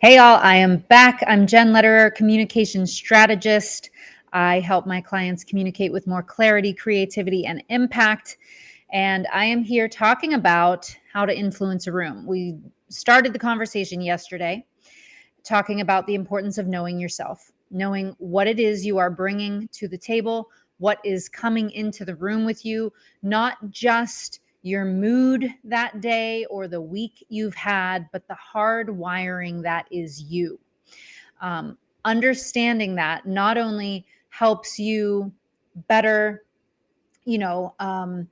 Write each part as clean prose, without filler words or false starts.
Hey, all, I am back. I'm Jen Lederer, communication strategist. I help my clients communicate with more clarity, creativity, and impact. And I am here talking about how to influence a room. We started the conversation yesterday talking about the importance of knowing yourself, knowing what it is you are bringing to the table, what is coming into the room with you, not just your mood that day or the week you've had, but the hard wiring that is you. Understanding that not only helps you better, you know, um,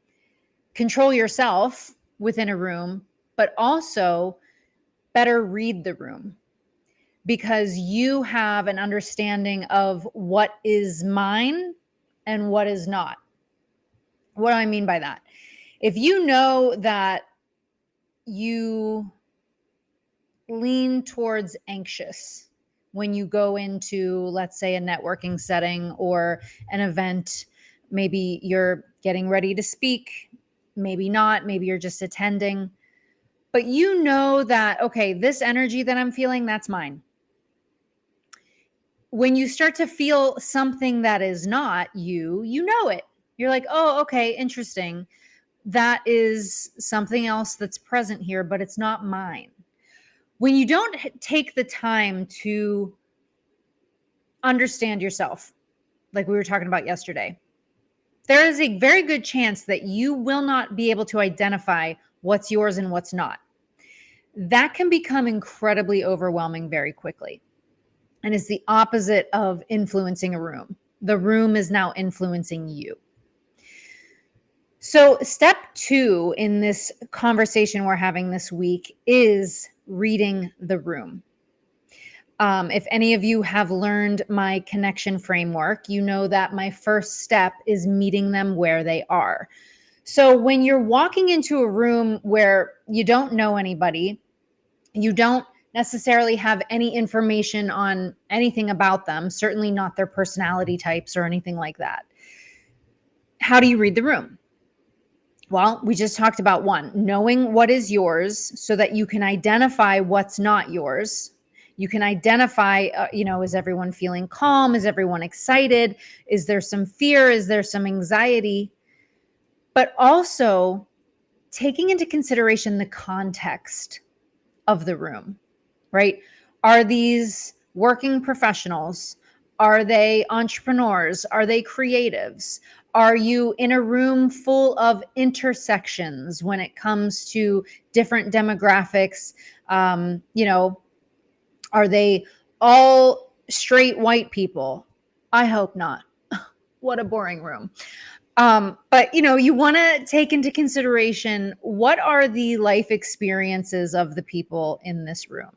control yourself within a room, but also better read the room because you have an understanding of what is mine and what is not. What do I mean by that? If you know that you lean towards anxious when you go into, let's say, a networking setting or an event, maybe you're getting ready to speak, maybe not, maybe you're just attending, but you know that, okay, this energy that I'm feeling, that's mine. When you start to feel something that is not you, you know it. You're like, oh, okay, interesting. That is something else that's present here, but it's not mine. When you don't take the time to understand yourself, like we were talking about yesterday, there is a very good chance that you will not be able to identify what's yours and what's not. That can become incredibly overwhelming very quickly. And is the opposite of influencing a room. The room is now influencing you. So, step 2 in this conversation we're having this week is reading the room. If any of you have learned my connection framework, you know that my first step is meeting them where they are. So, when you're walking into a room where you don't know anybody, you don't necessarily have any information on anything about them, certainly not their personality types or anything like that. How do you read the room? Well, we just talked about one, knowing what is yours so that you can identify what's not yours. You can identify, is everyone feeling calm? Is everyone excited? Is there some fear? Is there some anxiety? But also taking into consideration the context of the room. Right? Are these working professionals? Are they entrepreneurs? Are they creatives? Are you in a room full of intersections when it comes to different demographics? Are they all straight white people? I hope not. What a boring room. But you want to take into consideration what are the life experiences of the people in this room.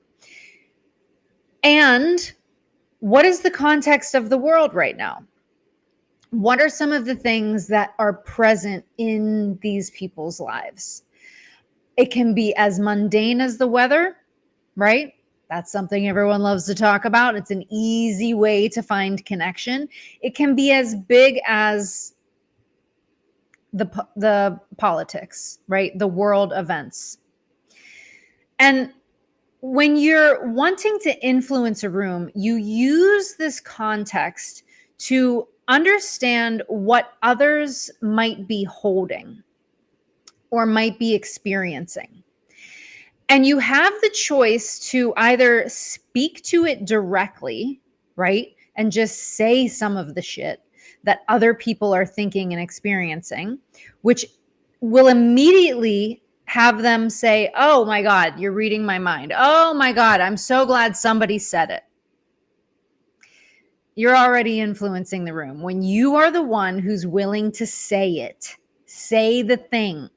And what is the context of the world right now? What are some of the things that are present in these people's lives? It can be as mundane as the weather, right? That's something everyone loves to talk about. It's an easy way to find connection. It can be as big as the politics, right? The world events. And when you're wanting to influence a room, you use this context to understand what others might be holding or might be experiencing. And you have the choice to either speak to it directly, right? And just say some of the shit that other people are thinking and experiencing, which will immediately have them say, oh my God, you're reading my mind. Oh my God, I'm so glad somebody said it. You're already influencing the room. When you are the one who's willing to say it, say the thing,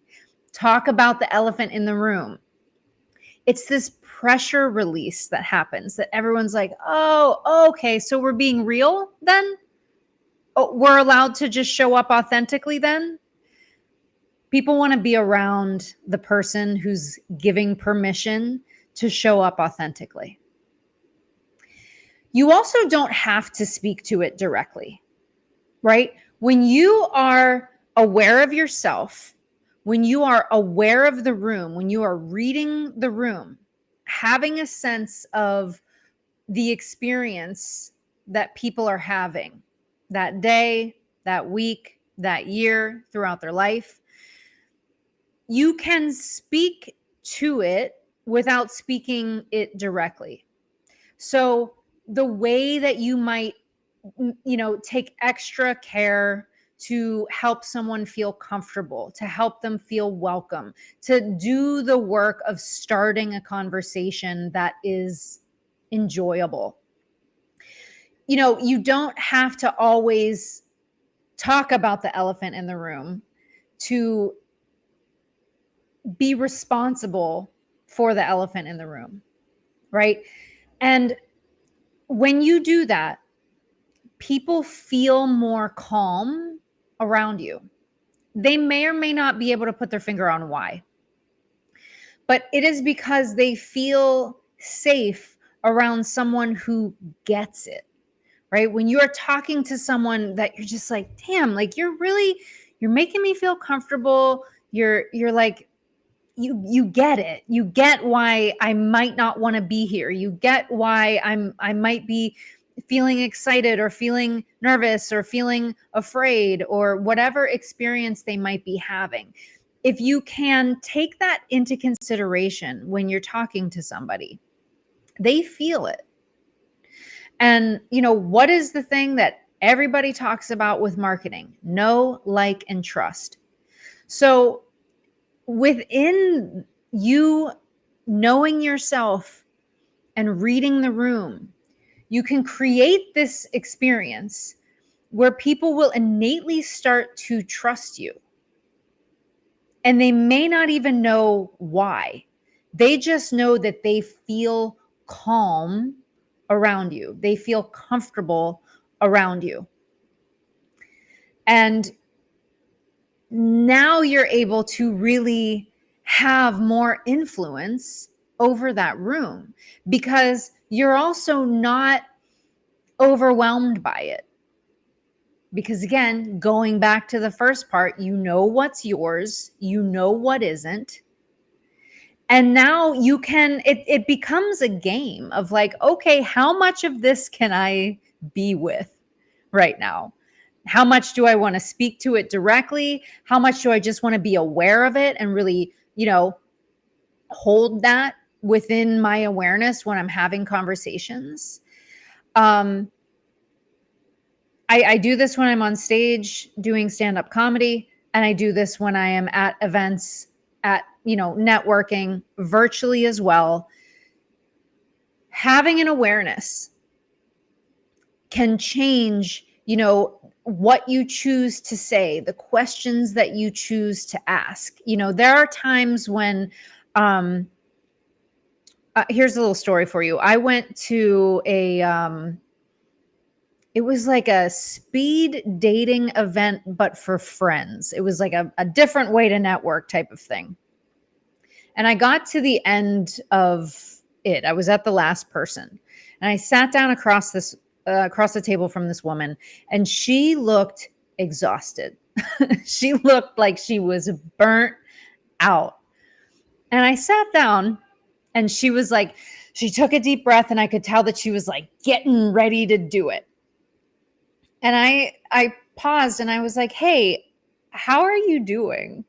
talk about the elephant in the room. It's this pressure release that happens that everyone's like, oh, okay, so we're being real then? Oh, we're allowed to just show up authentically then? People want to be around the person who's giving permission to show up authentically. You also don't have to speak to it directly, right? When you are aware of yourself, when you are aware of the room, when you are reading the room, having a sense of the experience that people are having that day, that week, that year, throughout their life. You can speak to it without speaking it directly. So the way that you might, take extra care to help someone feel comfortable, to help them feel welcome, to do the work of starting a conversation that is enjoyable. You don't have to always talk about the elephant in the room to be responsible for the elephant in the room, right? And when you do that, people feel more calm around you. They may or may not be able to put their finger on why, but it is because they feel safe around someone who gets it, right? When you are talking to someone that you're just like, damn, like you're making me feel comfortable. You're like, you get it. You get why I might not want to be here. You get why I might be feeling excited or feeling nervous or feeling afraid or whatever experience they might be having. If you can take that into consideration when you're talking to somebody, they feel it. And what is the thing that everybody talks about with marketing? Know, like, and trust. So within you knowing yourself and reading the room, you can create this experience where people will innately start to trust you. And they may not even know why. They just know that they feel calm around you. They feel comfortable around you. And now you're able to really have more influence over that room because you're also not overwhelmed by it. Because again, going back to the first part, you know what's yours, you know what isn't. And now you can, it becomes a game of like, okay, how much of this can I be with right now? How much do I want to speak to it directly? How much do I just want to be aware of it and really, hold that within my awareness when I'm having conversations? I do this when I'm on stage doing stand-up comedy, and I do this when I am at events, at, networking virtually as well. Having an awareness can change, what you choose to say, the questions that you choose to ask. There are times when, here's a little story for you. I went to it was like a speed dating event, but for friends. It was like a different way to network type of thing. And I got to the end of it. I was at the last person, and I sat down across the table from this woman, and she looked exhausted. She looked like she was burnt out. And I sat down, and she was like, she took a deep breath, and I could tell that she was like getting ready to do it. And I paused and I was like, hey, how are you doing?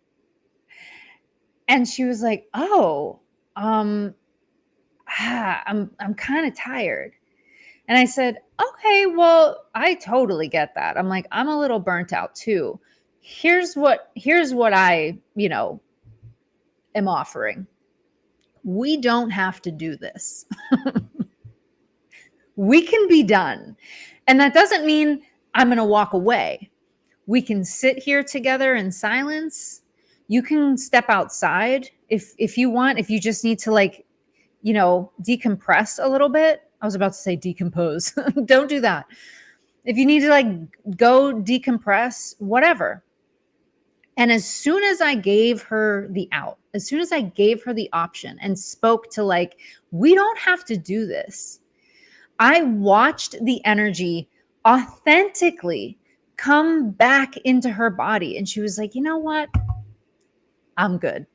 And she was like, oh, I'm kind of tired. And I said, okay, well, I totally get that. I'm like, I'm a little burnt out too. Here's what I, am offering. We don't have to do this. We can be done. And that doesn't mean I'm going to walk away. We can sit here together in silence. You can step outside if you want, if you just need to decompress a little bit. I was about to say decompose. Don't do that. If you need to go decompress, whatever. And as soon as I gave her the out, as soon as I gave her the option and spoke to we don't have to do this, I watched the energy authentically come back into her body. And she was like, you know what? I'm good.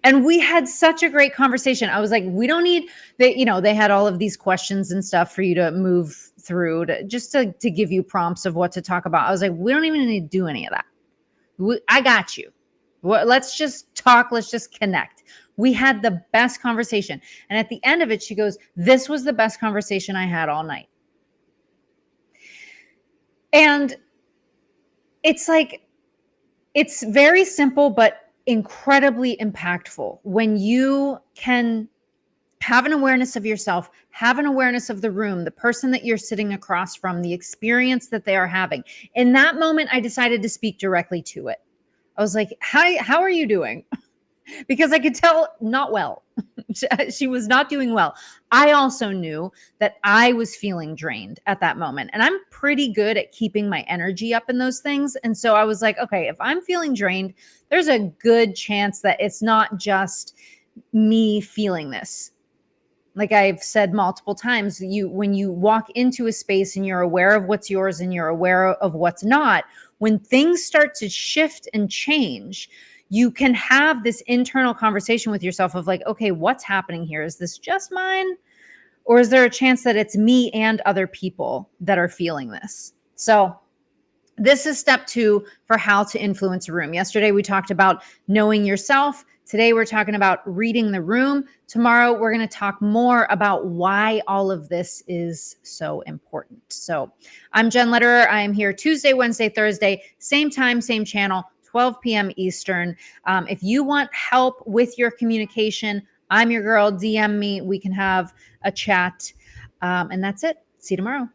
And we had such a great conversation. I was like, we don't need they had all of these questions and stuff for you to move through to give you prompts of what to talk about. I was like, we don't even need to do any of that. I got you. Let's just talk. Let's just connect. We had the best conversation. And at the end of it, she goes, this was the best conversation I had all night. And it's like, it's very simple, but incredibly impactful when you can have an awareness of yourself, have an awareness of the room, the person that you're sitting across from, the experience that they are having. In that moment, I decided to speak directly to it. I was like, hi, how are you doing? Because I could tell not well. She was not doing well. I also knew that I was feeling drained at that moment. And I'm pretty good at keeping my energy up in those things. And so I was like, okay, if I'm feeling drained, there's a good chance that it's not just me feeling this. Like I've said multiple times, when you walk into a space and you're aware of what's yours and you're aware of what's not, when things start to shift and change, you can have this internal conversation with yourself of like, okay, what's happening here? Is this just mine? Or is there a chance that it's me and other people that are feeling this? So this is step 2 for how to influence a room. Yesterday, we talked about knowing yourself. Today, we're talking about reading the room. Tomorrow, we're going to talk more about why all of this is so important. So I'm Jen Lederer. I am here Tuesday, Wednesday, Thursday, same time, same channel, 12 p.m. Eastern. If you want help with your communication, I'm your girl. DM me. We can have a chat. And that's it. See you tomorrow.